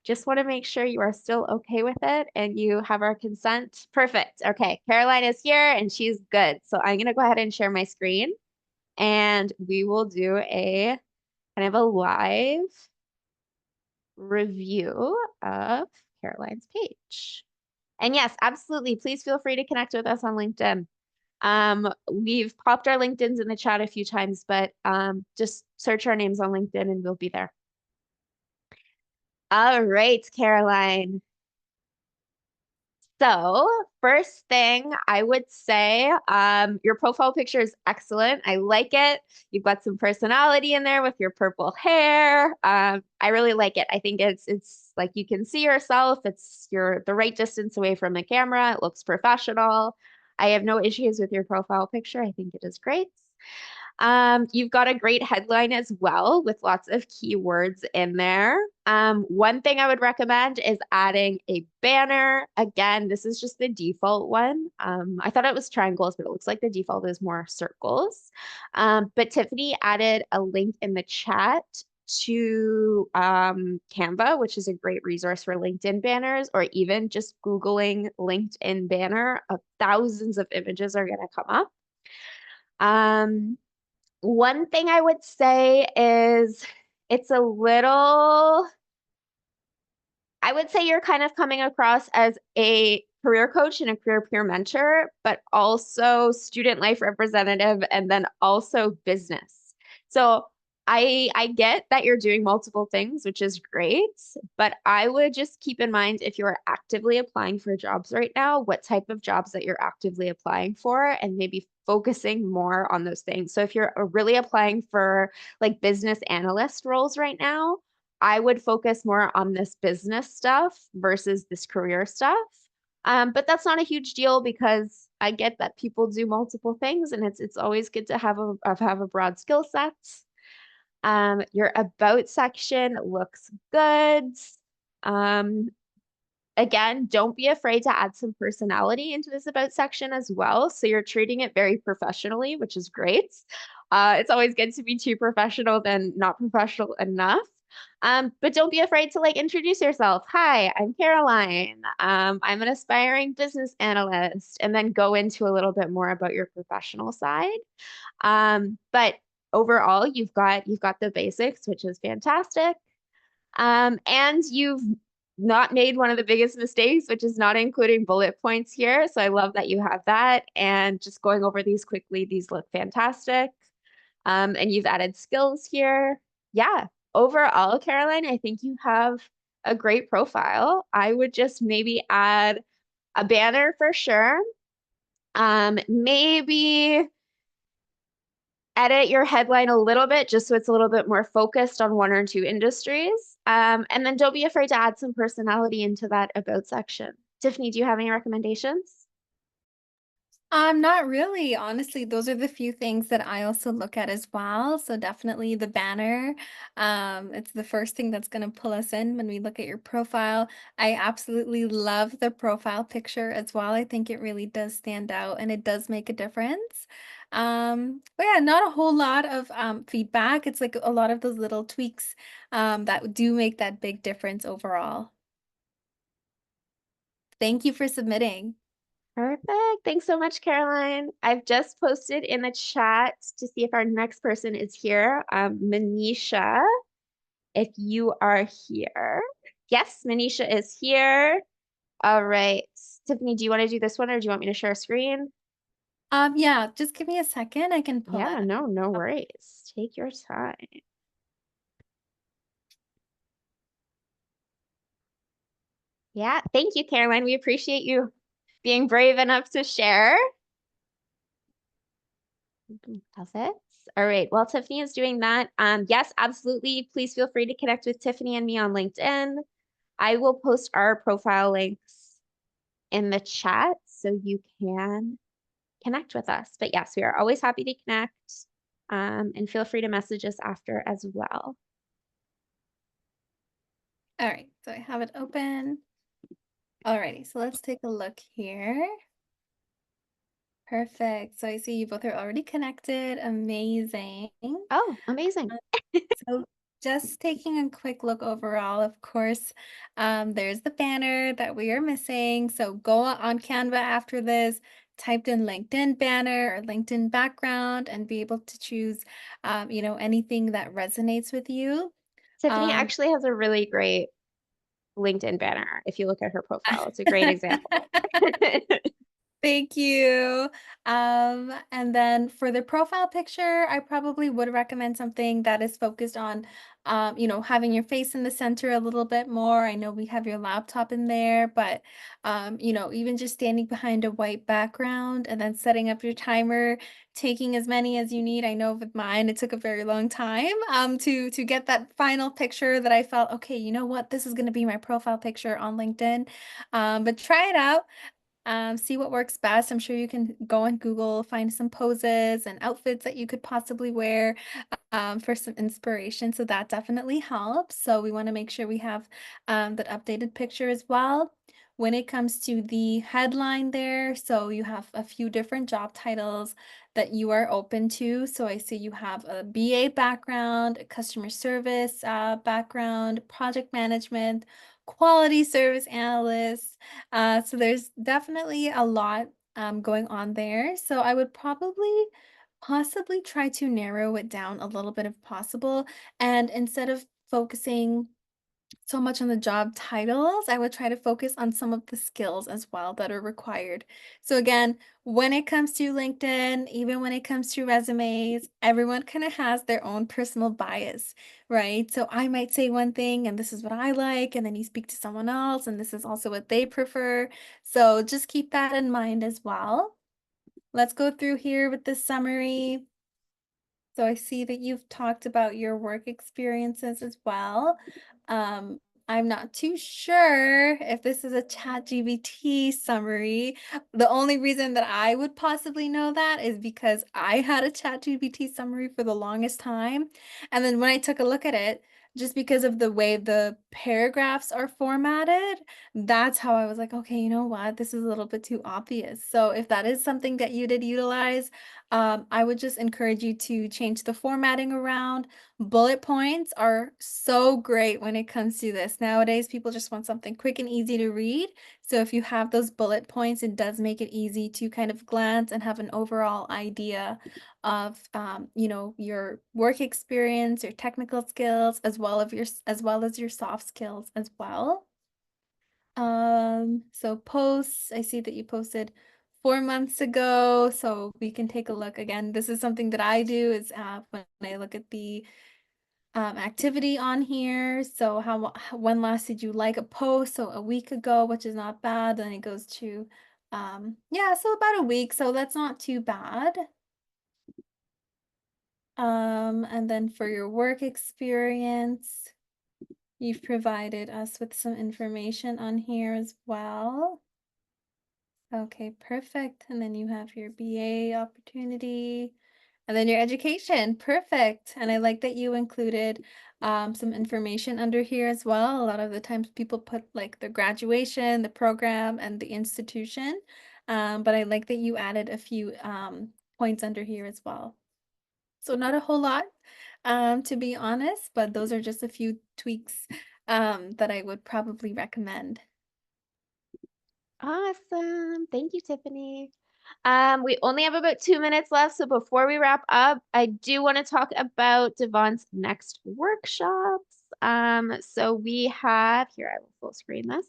Just want to make sure you are still okay with it and you have our consent. Perfect. Okay, Caroline is here and she's good. So I'm going to go ahead and share my screen and we will do a kind of a live review of Caroline's page. And yes, absolutely. Please feel free to connect with us on LinkedIn. We've popped our LinkedIn's in the chat a few times, but just search our names on LinkedIn and we'll be there. All right, Caroline. So, first thing I would say, your profile picture is excellent. I like it. You've got some personality in there with your purple hair. I really like it. I think it's like you can see yourself. You're the right distance away from the camera. It looks professional. I have no issues with your profile picture. I think it is great. You've got a great headline as well with lots of keywords in there. One thing I would recommend is adding a banner. Again, this is just the default one. I thought it was triangles, but it looks like the default is more circles. But Tiffany added a link in the chat to Canva, which is a great resource for LinkedIn banners, or even just Googling LinkedIn banner. Thousands of images are going to come up. One thing I would say is it's a little, I would say you're kind of coming across as a career coach and a career peer mentor, but also student life representative and then also business. So I get that you're doing multiple things, which is great, but I would just keep in mind if you're actively applying for jobs right now, what type of jobs that you're actively applying for and maybe focusing more on those things. So if you're really applying for like business analyst roles right now, I would focus more on this business stuff versus this career stuff. But that's not a huge deal because I get that people do multiple things, and it's always good to have a broad skill set. Your about section looks good. Um, Again, don't be afraid to add some personality into this about section as well. So you're treating it very professionally, which is great. It's always good to be too professional than not professional enough. But don't be afraid to like introduce yourself. Hi, I'm Caroline. I'm an aspiring business analyst, and then go into a little bit more about your professional side. But overall, you've got the basics, which is fantastic. And you've not made one of the biggest mistakes, which is not including bullet points here. So I love that you have that. And just going over these quickly, these look fantastic. And you've added skills here. Yeah, overall, Caroline, I think you have a great profile. I would just maybe add a banner for sure. Maybe edit your headline a little bit just so it's a little bit more focused on one or two industries. And then don't be afraid to add some personality into that about section. Tiffany, do you have any recommendations? Not really. Honestly, those are the few things that I also look at as well. So definitely the banner. It's the first thing that's going to pull us in when we look at your profile. I absolutely love the profile picture as well. I think it really does stand out and it does make a difference. But yeah, not a whole lot of feedback. It's like a lot of those little tweaks that do make that big difference overall. Thank you for submitting. Perfect. Thanks so much, Caroline. I've just posted in the chat to see if our next person is here. Manisha, if you are here. Yes, Manisha is here. All right. Tiffany, do you want to do this one or do you want me to share a screen? Yeah, just give me a second. I can pull Yeah, it no up. worries. Take your time. Yeah, thank you, Caroline. We appreciate you being brave enough to share. That's it. All right. While Tiffany is doing that, yes, absolutely. Please feel free to connect with Tiffany and me on LinkedIn. I will post our profile links in the chat so you can connect with us. But yes, we are always happy to connect. And feel free to message us after as well. All right, so I have it open. Alrighty, so let's take a look here. Perfect. So I see you both are already connected. Amazing. Oh, amazing. So just taking a quick look overall, of course, there's the banner that we are missing. So go on Canva after this, typed in LinkedIn banner or LinkedIn background and be able to choose, anything that resonates with you. Tiffany Um, actually has a really great LinkedIn banner if you look at her profile. It's a great example. Thank you. And then for the profile picture, I probably would recommend something that is focused on, having your face in the center a little bit more. I know we have your laptop in there, but, even just standing behind a white background and then setting up your timer, taking as many as you need. I know with mine, it took a very long time, to get that final picture that I felt, okay, you know what, this is going to be my profile picture on LinkedIn. But try it out. See what works best. I'm sure you can go on Google, find some poses and outfits that you could possibly wear for some inspiration. So that definitely helps. So we want to make sure we have that updated picture as well. When it comes to the headline there, so you have a few different job titles that you are open to. So I see you have a BA background, a customer service background, project management, quality service analyst. So there's definitely a lot going on there. So I would probably possibly try to narrow it down a little bit if possible. And instead of focusing so much on the job titles, I would try to focus on some of the skills as well that are required. So again, when it comes to LinkedIn, even when it comes to resumes, everyone kind of has their own personal bias, right? So I might say one thing and this is what I like, and then you speak to someone else and this is also what they prefer. So just keep that in mind as well. Let's go through here with the summary. So I see that you've talked about your work experiences as well. Um, I'm not too sure if this is a ChatGPT summary. The only reason that I would possibly know that is because I had a ChatGPT summary for the longest time. And then when I took a look at it, just because of the way the paragraphs are formatted, that's how I was like, okay, you know what? This is a little bit too obvious. So if that is something that you did utilize, I would just encourage you to change the formatting around. Bullet points are so great when it comes to this. Nowadays, people just want something quick and easy to read. So if you have those bullet points, it does make it easy to kind of glance and have an overall idea of, your work experience, your technical skills, as well as your soft skills as well. So posts, I see that you posted 4 months ago, so we can take a look again. This is something that I do is when I look at the activity on here. So when last did you like a post? So a week ago, which is not bad. Then it goes to, yeah, so about a week. So that's not too bad. And then for your work experience, you've provided us with some information on here as well. Okay, perfect. And then you have your BA opportunity and then your education. Perfect. And I like that you included some information under here as well. A lot of the times people put like the graduation, the program, and the institution. But I like that you added a few points under here as well. So not a whole lot, to be honest, but those are just a few tweaks that I would probably recommend. Awesome. Thank you, Tiffany. We only have about 2 minutes left, so before we wrap up, I do want to talk about Devon's next workshops. So we have here, I will full screen this.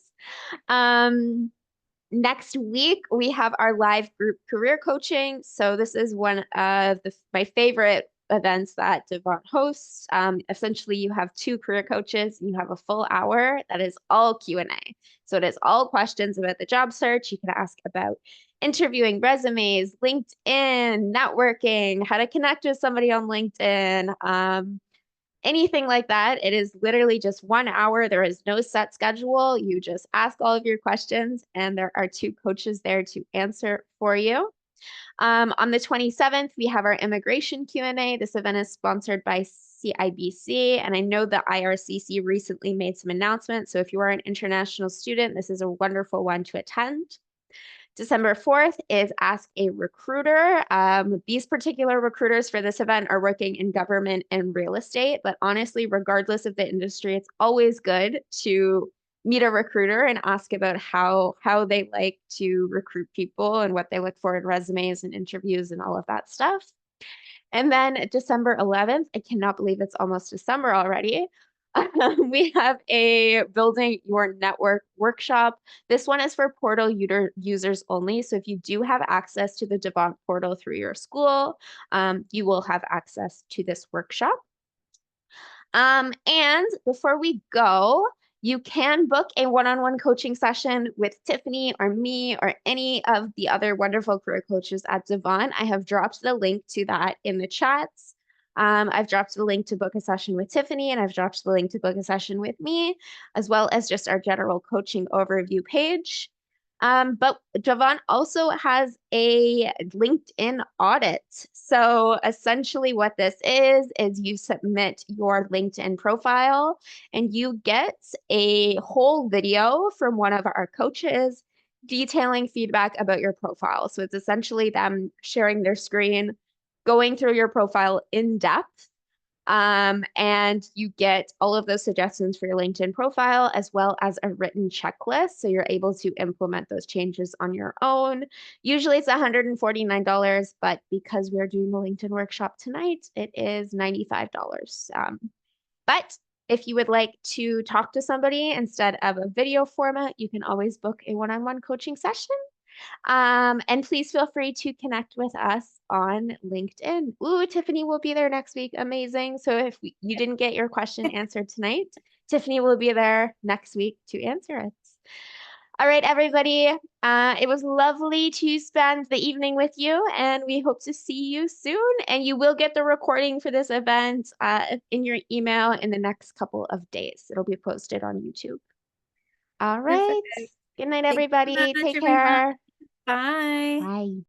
Next week, we have our live group career coaching. So this is one of my favorite events that Devon hosts. Essentially, you have two career coaches. You have a full hour that is all Q&A. So it is all questions about the job search. You can ask about interviewing, resumes, LinkedIn, networking, how to connect with somebody on LinkedIn. Anything like that. It is literally just 1 hour. There is no set schedule. You just ask all of your questions, and there are two coaches there to answer for you. On the 27th, we have our immigration Q&A. This event is sponsored by CIBC, and I know the IRCC recently made some announcements. So if you are an international student, this is a wonderful one to attend. December 4th is Ask a Recruiter. These particular recruiters for this event are working in government and real estate, but honestly, regardless of the industry, it's always good to meet a recruiter and ask about how they like to recruit people and what they look for in resumes and interviews and all of that stuff. And then December 11th, I cannot believe it's almost December already. We have a building your network workshop. This one is for portal users only. So if you do have access to the Devant portal through your school, you will have access to this workshop. And before we go, you can book a one-on-one coaching session with Tiffany or me or any of the other wonderful career coaches at Devon. I have dropped the link to that in the chats. I've dropped the link to book a session with Tiffany, and I've dropped the link to book a session with me, as well as just our general coaching overview page. But Javon also has a LinkedIn audit. So essentially what this is you submit your LinkedIn profile and you get a whole video from one of our coaches detailing feedback about your profile. So it's essentially them sharing their screen, going through your profile in depth, and you get all of those suggestions for your LinkedIn profile as well as a written checklist. So you're able to implement those changes on your own. Usually it's $149, but because we're doing the LinkedIn workshop tonight, it is $95. But if you would like to talk to somebody instead of a video format, you can always book a one-on-one coaching session. And please feel free to connect with us on LinkedIn. Ooh, Tiffany will be there next week. Amazing. So if you didn't get your question answered tonight, Tiffany will be there next week to answer it. All right, everybody. It was lovely to spend the evening with you, and we hope to see you soon. And you will get the recording for this event in your email in the next couple of days. It'll be posted on YouTube. All Perfect. right. Good night, Thank you so everybody. much, Take everyone. care. Bye. Bye.